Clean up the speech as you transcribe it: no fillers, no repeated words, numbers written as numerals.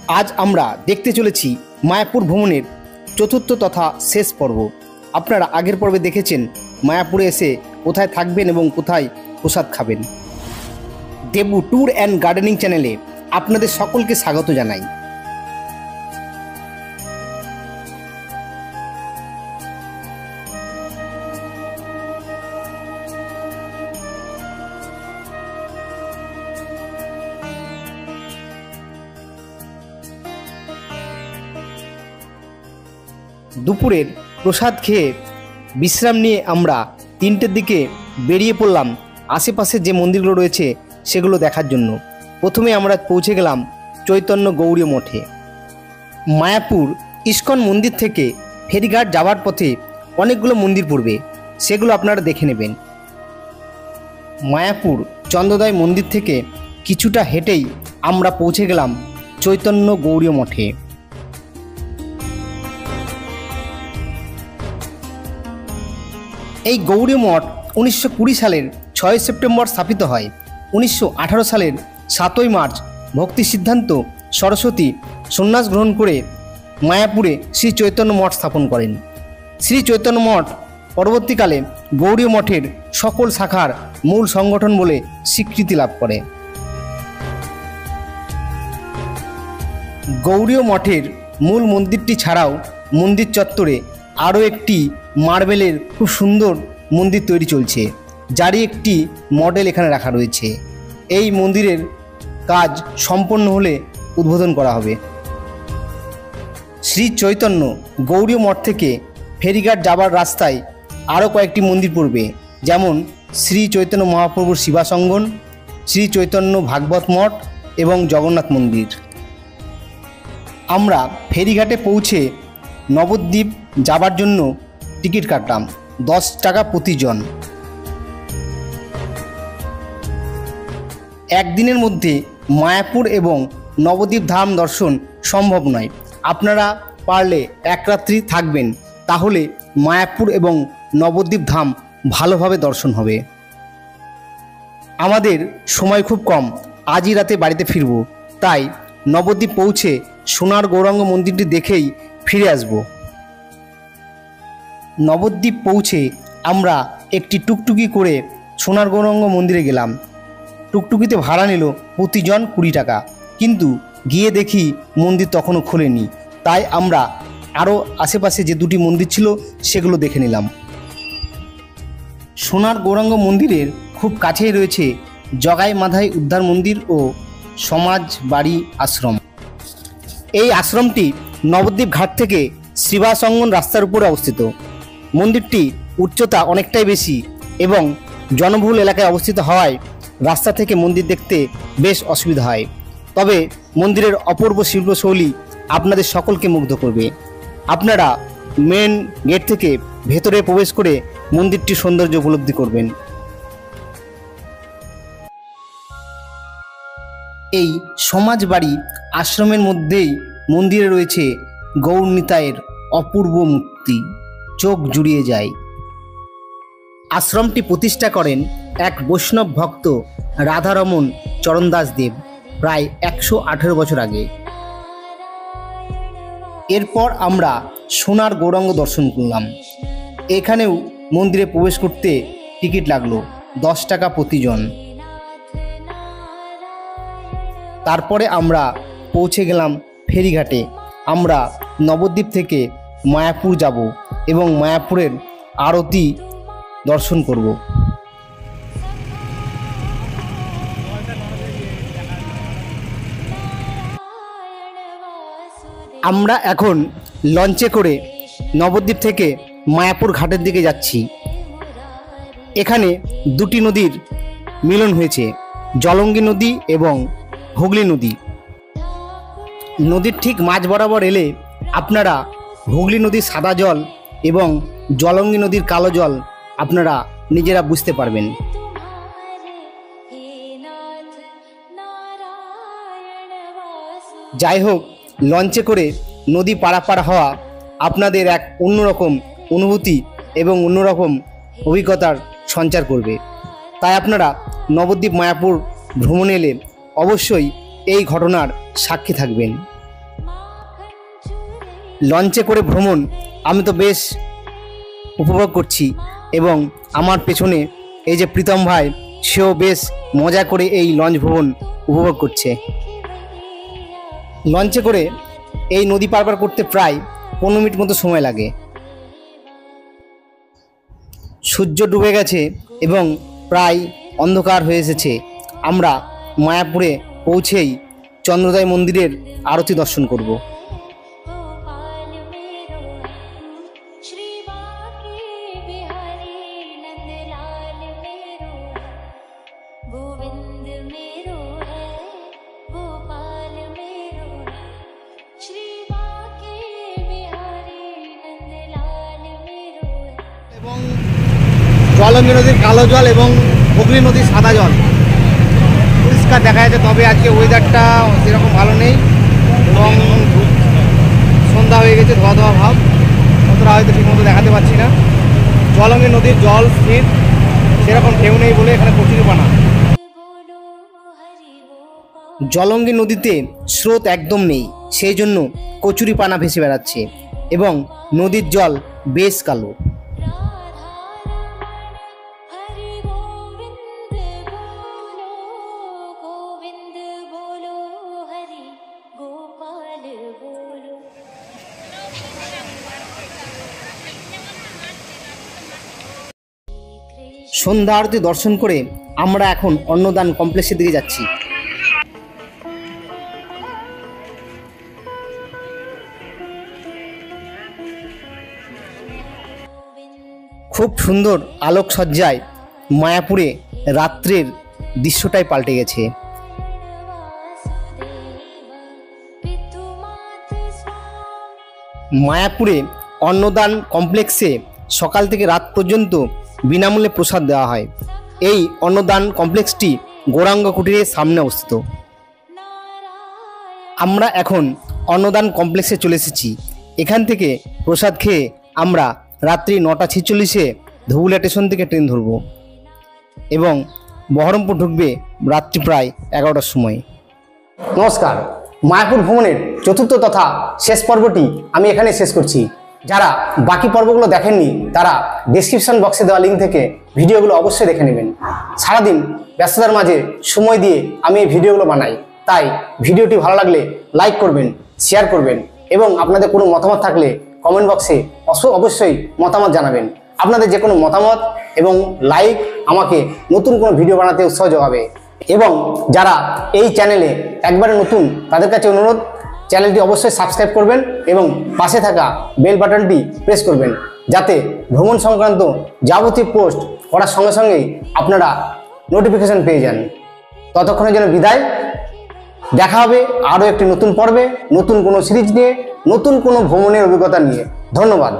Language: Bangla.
আজ আমরা দেখতে চলেছি মায়াপুর ভ্রমণের চতুর্থ তথা শেষ পর্ব। আপনারা আগের পর্বে দেখেছেন মায়াপুরে এসে কোথায় থাকবেন এবং কোথায় প্রসাদ খাবেন। দেবু ট্যুর অ্যান্ড গার্ডেনিং চ্যানেলে আপনাদের সকলকে স্বাগত জানাই। দুপুরের প্রসাদ খেয়ে বিশ্রাম নিয়ে আমরা 3টের দিকে বেরিয়ে পড়লাম আশেপাশে যে মন্দিরগুলো রয়েছে সেগুলো দেখার জন্য। প্রথমে আমরা পৌঁছে গেলাম চৈতন্য গৌড়ীয় মঠে। মায়াপুর ইস্কন মন্দির থেকে ফেরিঘাট যাওয়ার পথে অনেকগুলো মন্দির পড়বে, সেগুলো আপনারা দেখে নেবেন। মায়াপুর চন্দ্রোদয় মন্দির থেকে কিছুটা হেঁটেই আমরা পৌঁছে গেলাম চৈতন্য গৌড়ীয় মঠে। এই গৌড়ীয় মঠ 1920 সালের 6 সেপ্টেম্বর স্থাপিত হয়। 1918 সালের 7ই মার্চ ভক্তি সিদ্ধান্ত সরস্বতী সন্ন্যাস গ্রহণ করে মায়াপুরে শ্রী চৈতন্য মঠ স্থাপন করেন। শ্রী চৈতন্য মঠ পরবর্তীকালে গৌড়ীয় মঠের সকল শাখার মূল সংগঠন বলে স্বীকৃতি লাভ করে। গৌড়ীয় মঠের মূল মন্দিরটি ছাড়াও মন্দির চত্বরে আরও একটি মার্বেলের খুব সুন্দর মন্দির তৈরি চলছে, যারই একটি মডেল এখানে রাখা রয়েছে। এই মন্দিরের কাজ সম্পন্ন হলে উদ্বোধন করা হবে। শ্রী চৈতন্য গৌড়ীয় মঠ থেকে ফেরিঘাট যাবার রাস্তায় আরও কয়েকটি মন্দির পড়বে, যেমন শ্রী চৈতন্য মহাপ্রভুর শিবাসঙ্গন, শ্রী চৈতন্য ভাগবত মঠ এবং জগন্নাথ মন্দির। আমরা ফেরিঘাটে পৌঁছে নবদ্বীপ যাবার জন্য টিকিট কাটলাম 10 টাকা প্রতিজন। একদিনের মধ্যে মায়াপুর এবং নবদ্বীপ ধাম দর্শন সম্ভব নয়। আপনারা পারলে এক রাত্রি থাকবেন, তাহলে মায়াপুর এবং নবদ্বীপ ধাম ভালোভাবে দর্শন হবে। আমাদের সময় খুব কম, আজই রাতে বাড়িতে ফিরব, তাই নবদ্বীপ পৌঁছে সোনার গৌরাঙ্গ মন্দিরটি দেখেই ফিরে আসব। নবদ্বীপ পৌঁছে আমরা একটি টুকটুকি করে সোনার গৌরাঙ্গ মন্দিরে গেলাম। টুকটুকিতে ভাড়া নিল প্রতিজন 20 টাকা, কিন্তু গিয়ে দেখি মন্দির তখনও খোলেনি, তাই আমরা আরও আশেপাশে যে 2টি মন্দির ছিল সেগুলো দেখে নিলাম। সোনার গৌরাঙ্গ মন্দিরের খুব কাছেই রয়েছে জগাই মাধাই উদ্ধার মন্দির ও সমাজ বাড়ি আশ্রম। এই আশ্রমটি নবদ্বীপ ঘাট থেকে শিবাসঙ্গন রাস্তার উপরে অবস্থিত। মন্দিরটি উচ্চতা অনেকটাই বেশি এবং জনবহুল এলাকায় অবস্থিত হওয়ায় রাস্তা থেকে মন্দির দেখতে বেশ অসুবিধা হয়, তবে মন্দিরের অপূর্ব শিল্পশৈলী আপনাদের সকলকে মুগ্ধ করবে। আপনারা মেন গেট থেকে ভেতরে প্রবেশ করে মন্দিরটির সৌন্দর্য উপলব্ধি করবেন। এই সমাজবাড়ি আশ্রমের মধ্যেই মন্দিরে রয়েছে গৌরনিতায়ের অপূর্ব মূর্তি, চোখ জুড়িয়ে যায়। আশ্রমটি প্রতিষ্ঠা করেন এক বৈষ্ণব ভক্ত রাধারমন চরণদাস দেব প্রায় 118 বছর আগে। এরপর আমরা সোনার গৌরাঙ্গ দর্শন করলাম। এখানেও মন্দিরে প্রবেশ করতে টিকিট লাগলো 10 টাকা প্রতিজন। তারপরে আমরা পৌঁছে গেলাম ফেরিঘাটে। আমরা নবদ্বীপ থেকে মায়াপুর যাব এবং মায়াপুরের আরতি দর্শন করব। আমরা এখন লঞ্চে করে নবদ্বীপ থেকে মায়াপুর ঘাটের দিকে যাচ্ছি। এখানে 2টি নদীর মিলন হয়েছে, জলঙ্গি নদী এবং হুগলি নদী। নদীর ঠিক মাঝ বরাবর এলে আপনারা হুগলি নদীর সাদা জল এবং জলঙ্গি নদীর কালো জল আপনারা নিজেরা বুঝতে পারবেন। যাই হোক, লঞ্চে করে নদী পারাপার হওয়া আপনাদের এক অন্যরকম অনুভূতি এবং অন্যরকম অভিজ্ঞতার সঞ্চার করবে। তাই আপনারা নবদ্বীপ মায়াপুর ভ্রমণে এলে অবশ্যই এই ঘটনার সাক্ষী থাকবেন। লঞ্চে করে ভ্রমণ আমি তো বেশ উপভোগ করছি এবং আমার পেছনে এই যে প্রীতম ভাই, সেও বেশ মজা করে এই লঞ্চ ভ্রমণ উপভোগ করছে। লঞ্চে করে এই নদী পার করতে প্রায় 15 মিনিট মতো সময় লাগে। সূর্য ডুবে গেছে এবং প্রায় অন্ধকার হয়ে এসেছে। আমরা মায়াপুরে পৌঁছেই চন্দ্রোদয় মন্দিরের আরতি দর্শন করব। এবং জলঙ্গি নদীর কালো জল এবং হুগলি নদীর সাদা জল পরিষ্কার দেখা যাচ্ছে, তবে আজকে ওয়েদারটা সেরকম ভালো নেই এবং সন্ধ্যা হয়ে গেছে, ধোয়া ধোয়া ভাব, অতটা হয়তো ঠিকমতো দেখাতে পারছি না। জলঙ্গি নদীর জল স্থির, সেরকম ঢেউ নেই বলে এখানে কচুরিপানা। জলঙ্গি নদীতে স্রোত একদম নেই, সেই জন্য কচুরিপানা ভেসে বেড়াচ্ছে এবং নদীর জল বেশ কালো। সন্ধ্যা আরতি দর্শন করে আমরা এখন অন্নদান কমপ্লেক্সের দিকে যাচ্ছি। খুব সুন্দর আলোকসজ্জায় মায়াপুরে রাত্রের দৃশ্যটাই পাল্টে গেছে। মায়াপুরে অন্নদান কমপ্লেক্সে সকাল থেকে রাত পর্যন্ত বিনামূল্যে প্রসাদ দেওয়া হয়। এই অন্নদান কমপ্লেক্সটি গৌরাঙ্গ কুটিরের সামনে অবস্থিত। আমরা এখন অন্নদান কমপ্লেক্সে চলে এসেছি। এখান থেকে প্রসাদ খেয়ে আমরা রাত্রি 9:46-এ ধুবুলিয়া স্টেশন থেকে ট্রেন ধরব এবং বহরমপুর ঢুকবে রাত্রি প্রায় 11টার সময়। নমস্কার, মায়াপুর ভ্রমণের চতুর্থ তথা শেষ পর্বটি আমি এখানে শেষ করছি। যারা বাকি পর্বগুলো দেখেননি তারা ডেসক্রিপশন বক্সে দেওয়া লিঙ্ক থেকে ভিডিওগুলো অবশ্যই দেখে নেবেন। সারাদিন ব্যস্ততার মাঝে সময় দিয়ে আমি এই ভিডিওগুলো বানাই, তাই ভিডিওটি ভালো লাগলে লাইক করবেন, শেয়ার করবেন এবং আপনাদের কোনো মতামত থাকলে কমেন্ট বক্সে অবশ্যই মতামত জানাবেন। আপনাদের যে কোনো মতামত এবং লাইক আমাকে নতুন কোনো ভিডিও বানাতে উৎসাহ যোগাবে। এবং যারা এই চ্যানেলে একবারে নতুন তাদের কাছে অনুরোধ, চ্যানেলটি অবশ্যই সাবস্ক্রাইব করবেন এবং পাশে থাকা বেল বাটনটি প্রেস করবেন, যাতে ভ্রমণ সংক্রান্ত যাবতীয় পোস্ট করার সঙ্গে সঙ্গেই আপনারা নোটিফিকেশন পেয়ে যান। ততক্ষণের জন্য বিদায়। দেখা হবে আরও একটি নতুন পর্বে, নতুন কোনো সিরিজ নিয়ে, নতুন কোনো ভ্রমণের অভিজ্ঞতা নিয়ে। ধন্যবাদ।